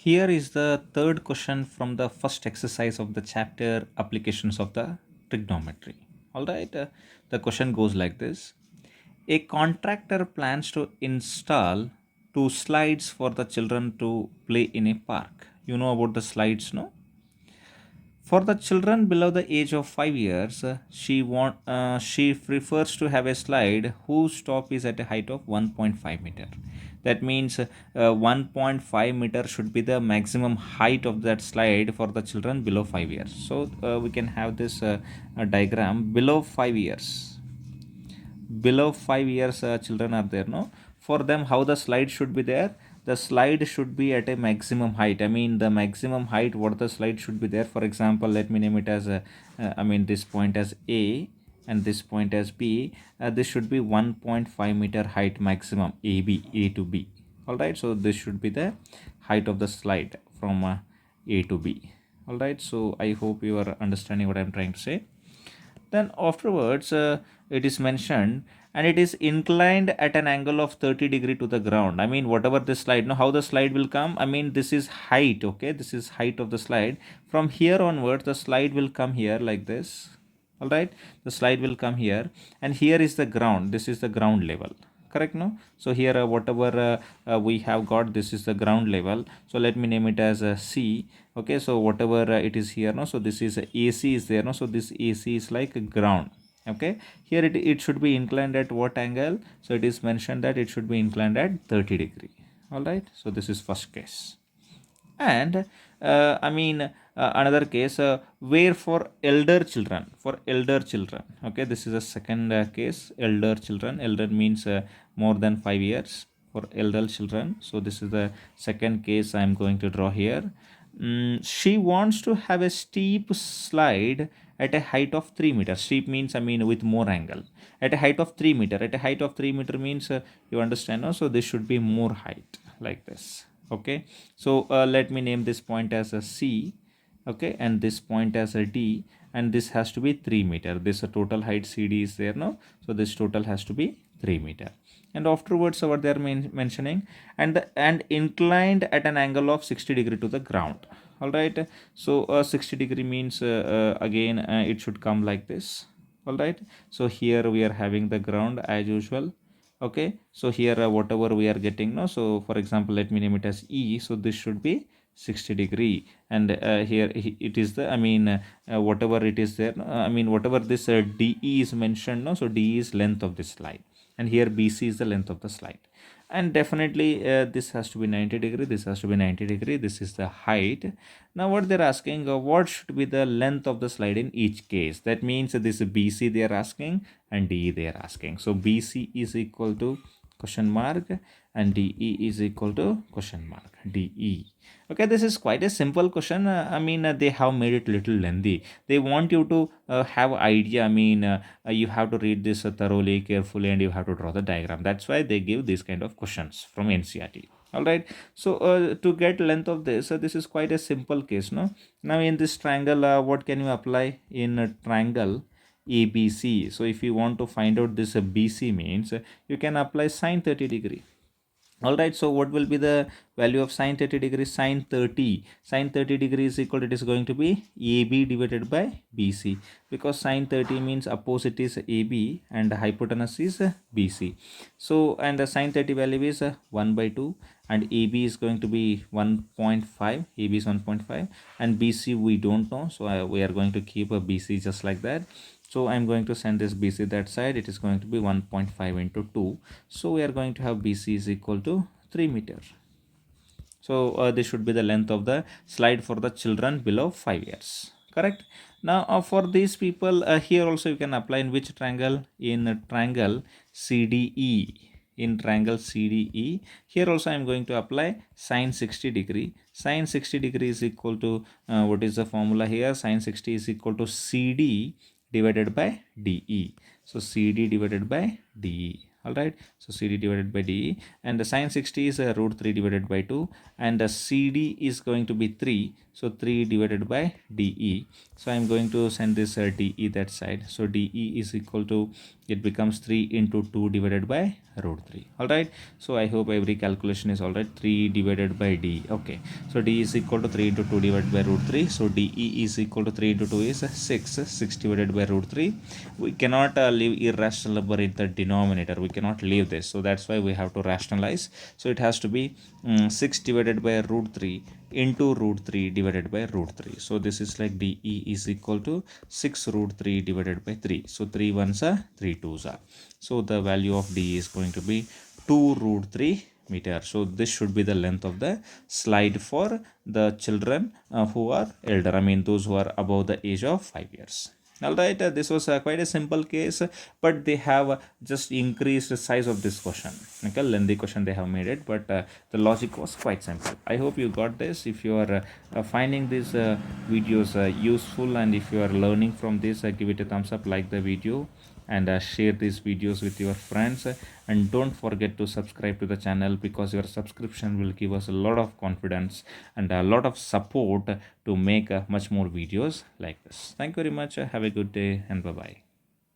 Here is the third question from the first exercise of the chapter applications of the trigonometry. All right, the question goes like this. A contractor plans to install two slides for the children to play in a park. You know about the slides, no? For the children below the age of 5 years, she prefers to have a slide whose top is at a height of 1.5 meter. That means 1.5 meter should be the maximum height of that slide for the children below 5 years. So we can have this diagram below 5 years. Below 5 years children are there, no? For them, how the slide should be there? The slide should be at a maximum height. I mean, the maximum height what the slide should be there. For example, let me name it as this point as A and this point as B. This should be 1.5 meter height maximum, A to B. All right, so this should be the height of the slide from A to B. All right, so I hope you are understanding what I'm trying to say. Then afterwards, it is mentioned, and it is inclined at an angle of 30 degree to the ground. I mean, whatever the slide, now how the slide will come? I mean, this is height, okay? This is height of the slide. From here onwards, the slide will come here like this. All right, the slide will come here, and here is the ground. This is the ground level, correct? No, so here whatever we have got, this is the ground level. So let me name it as C. Okay, so whatever it is here, no, so this is AC is there, no, so this AC is like ground. Okay, here it should be inclined at what angle? So it is mentioned that it should be inclined at 30 degree. All right, so this is first case. And another case where for elder children, okay, this is a second case. Elder children, elder means more than 5 years for elder children. So this is the second case I am going to draw here. She wants to have a steep slide at a height of 3 meters. Steep means, I mean, with more angle, at a height of 3 meter. At a height of 3 meter means you understand, no? So this should be more height like this. Okay, so let me name this point as a C. Okay, and this point as a D, and this has to be 3 meter. This total height CD is there, no? So this total has to be 3 meter. And afterwards what they are mentioning, and inclined at an angle of 60 degree to the ground. All right, so 60 degree means again it should come like this. All right, so here we are having the ground as usual. Okay, so here whatever we are getting now, so for example, let me name it as E. So this should be 60 degree, and here it is the, whatever it is there, whatever this DE is mentioned, no, so DE is length of this slide, and here BC is the length of the slide. And definitely this has to be 90 degree, this has to be 90 degree, this is the height. Now what they're asking, what should be the length of the slide in each case? That means this BC they are asking and DE they are asking. So BC is equal to question mark and DE is equal to question mark DE. Okay, this is quite a simple question. They have made it little lengthy. They want you to have idea. You have to read this thoroughly, carefully, and you have to draw the diagram. That's why they give these kind of questions from NCERT. All right, so to get length of this, this is quite a simple case, no? Now in this triangle, what can you apply in a triangle ABC? So if you want to find out this BC means, you can apply sine 30 degree. All right, so what will be the value of sine 30 degrees? Sine 30 degrees is equal to, it is going to be AB divided by BC, because sine 30 means opposite is AB and hypotenuse is BC. So and the sine 30 value is 1 by 2, and AB is going to be 1.5. AB is 1.5, and BC we don't know, so we are going to keep a BC just like that. So I'm going to send this BC that side. It is going to be 1.5 into 2. So we are going to have BC is equal to 3 meter. So this should be the length of the slide for the children below 5 years. Correct. Now for these people, here also you can apply in which triangle? In triangle CDE. In triangle CDE, here also I am going to apply sine 60 degree. Sine 60 degree is equal to, what is the formula here? Sine 60 is equal to CD divided by DE. So CD divided by DE. All right, so CD divided by DE, and the sine 60 is root 3 divided by 2, and the CD is going to be 3, so 3 divided by DE. So I'm going to send this DE that side, so DE is equal to, it becomes 3 into 2 divided by root 3. All right, so I hope every calculation is all right. 3 divided by D. Okay, so D is equal to 3 into 2 divided by root 3, so DE is equal to 3 into 2 is 6 divided by root 3. We cannot leave irrational number in the denominator, we cannot leave this, so that's why we have to rationalize. So it has to be 6 divided by root 3 into root 3 divided by root 3. So this is like DE is equal to 6 root 3 divided by 3. So 3 ones are 3 twos are. So the value of D is going to be 2 root 3 meter. So this should be the length of the slide for the children who are elder, I mean those who are above the age of 5 years. All right, this was quite a simple case, but they have just increased the size of this question. Okay, lengthy question they have made it, but the logic was quite simple. I hope you got this. If you are finding these videos useful, and if you are learning from this, give it a thumbs up, like the video, and share these videos with your friends, and don't forget to subscribe to the channel, because your subscription will give us a lot of confidence and a lot of support to make much more videos like this. Thank you very much. Have a good day, and bye bye.